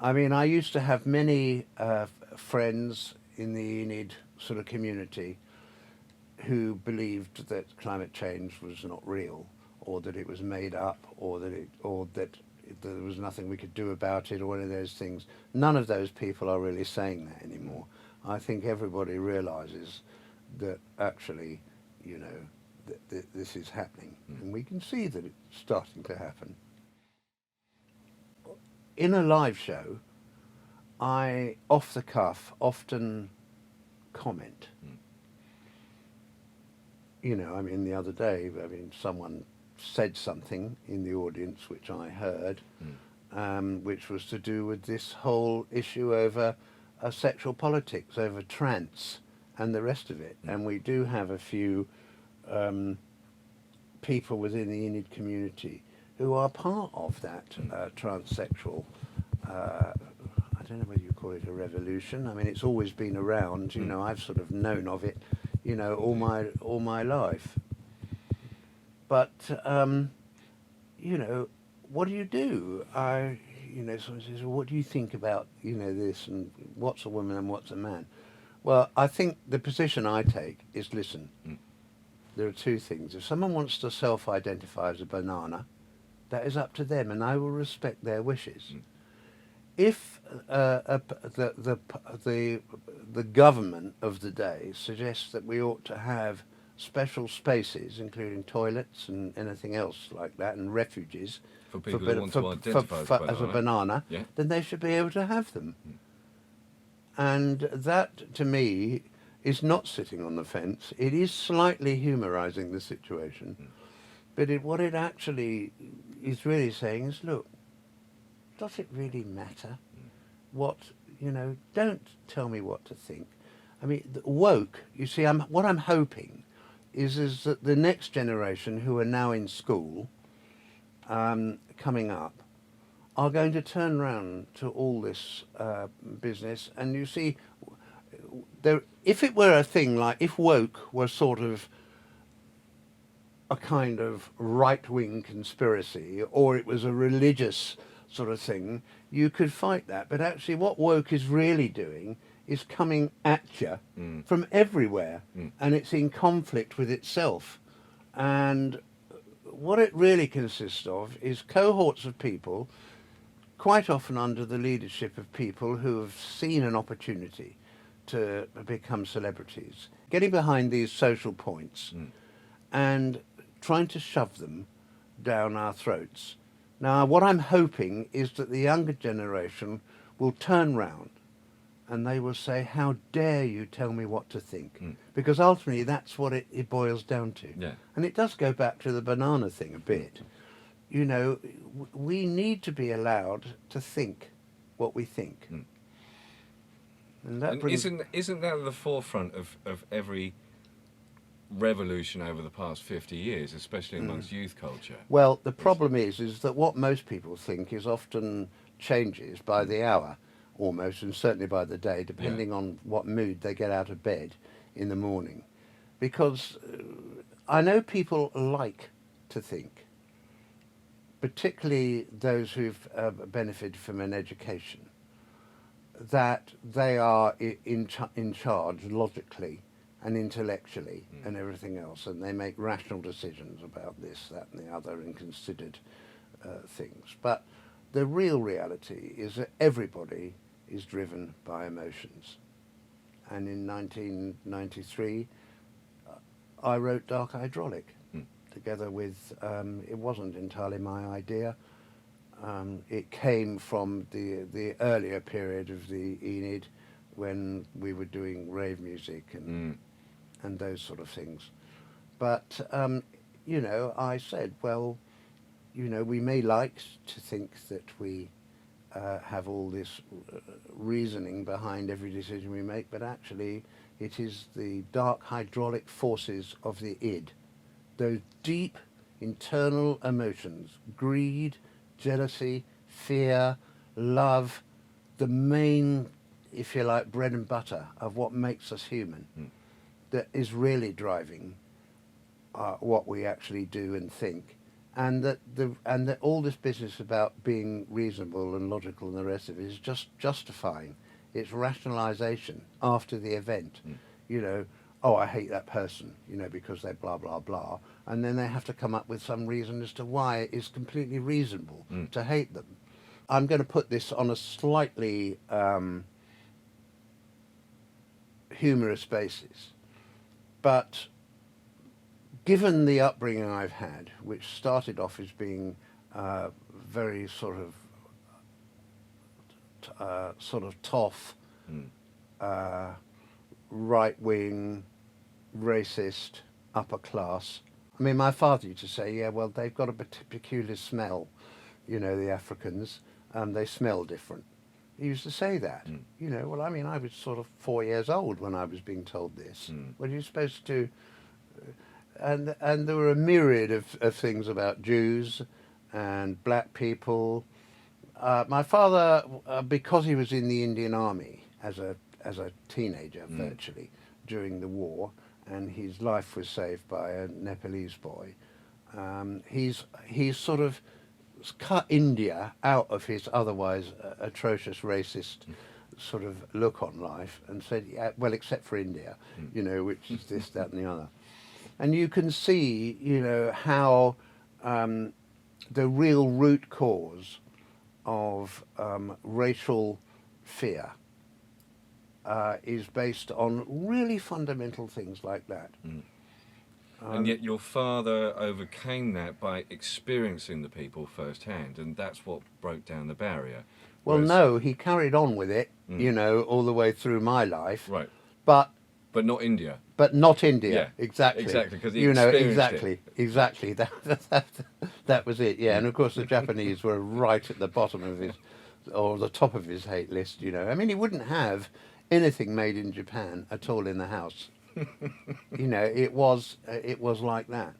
I mean, I used to have many friends in the Enid sort of community who believed that climate change was not real, or that it was made up, or that there was nothing we could do about it, or any of those things. None of those people are really saying that anymore. I think everybody realizes that actually, you know, this is happening, and we can see that it's starting to happen. In a live show, I, off the cuff, often comment. You know, I mean, the other day, I mean, someone said something in the audience which I heard, which was to do with this whole issue over sexual politics, over trans and the rest of it. And we do have a few people within the Enid community who are part of that transsexual, I don't know whether you call it a revolution. I mean, it's always been around, you know, I've sort of known of it, you know, all my life. But, you know, what do you do? You know, someone says, well, what do you think about, you know, this, and what's a woman and what's a man? Well, I think the position I take is, listen, there are two things. If someone wants to self-identify as a banana, that is up to them, and I will respect their wishes. If the government of the day suggests that we ought to have special spaces, including toilets and anything else like that, and refuges for people who want to identify as a banana, yeah, then they should be able to have them. And that, to me, is not sitting on the fence. It is slightly humorizing the situation. But what it actually is really saying is, look, does it really matter what, you know, don't tell me what to think. I mean, woke, you see, what I'm hoping is that the next generation who are now in school, coming up, are going to turn around to all this business. And you see, if it were a thing like, if woke was sort of a kind of right-wing conspiracy, or it was a religious sort of thing, you could fight that. But actually what woke is really doing is coming at you from everywhere, and it's in conflict with itself. And what it really consists of is cohorts of people, quite often under the leadership of people who have seen an opportunity to become celebrities, getting behind these social points and trying to shove them down our throats. Now, what I'm hoping is that the younger generation will turn round and they will say, how dare you tell me what to think? Because ultimately that's what it boils down to. Yeah. And it does go back to the banana thing a bit. You know, we need to be allowed to think what we think. And that isn't that at the forefront of every revolution over the past 50 years, especially amongst youth culture? Well, the problem is that what most people think is often changes by the hour, almost, and certainly by the day, depending on what mood they get out of bed in the morning. Because I know people like to think, particularly those who've benefited from an education, that they are in charge logically and intellectually and everything else, and they make rational decisions about this, that and the other, and considered things. But the real reality is that everybody is driven by emotions. And in 1993, I wrote Dark Hydraulic, together with, it wasn't entirely my idea. It came from the earlier period of the Enid, when we were doing rave music and those sort of things. But, you know, I said, well, you know, we may like to think that we have all this reasoning behind every decision we make, but actually it is the dark hydraulic forces of the id, those deep internal emotions, greed, jealousy, fear, love, the main, if you like, bread and butter of what makes us human, that is really driving what we actually do and think. and that all this business about being reasonable and logical and the rest of it is just justifying. It's rationalisation after the event. You know, oh, I hate that person, you know, because they blah blah blah, and then they have to come up with some reason as to why it is completely reasonable to hate them. I'm going to put this on a slightly humorous basis, but given the upbringing I've had, which started off as being very sort of tough, right-wing, racist, upper class. I mean, my father used to say, yeah, well, they've got a peculiar smell, you know, the Africans, they smell different. He used to say that, you know, well, I mean, I was sort of 4 years old when I was being told this. What are you supposed to... And there were a myriad of things about Jews and black people. My father, because he was in the Indian Army as a teenager, virtually, during the war, and his life was saved by a Nepalese boy, he's sort of cut India out of his otherwise atrocious racist sort of look on life and said, yeah, well, except for India, you know, which is this, that, and the other. And you can see, you know, how the real root cause of racial fear is based on really fundamental things like that. And yet your father overcame that by experiencing the people firsthand, and that's what broke down the barrier. Well, Whereas, no, he carried on with it, you know, all the way through my life. right, But not India. But not India, Yeah, exactly. exactly, because he you know, experienced exactly. That was it. Yeah, and of course the Japanese were right at the bottom of his, or the top of his hate list. You know, I mean, he wouldn't have anything made in Japan at all in the house. You know, it was like that.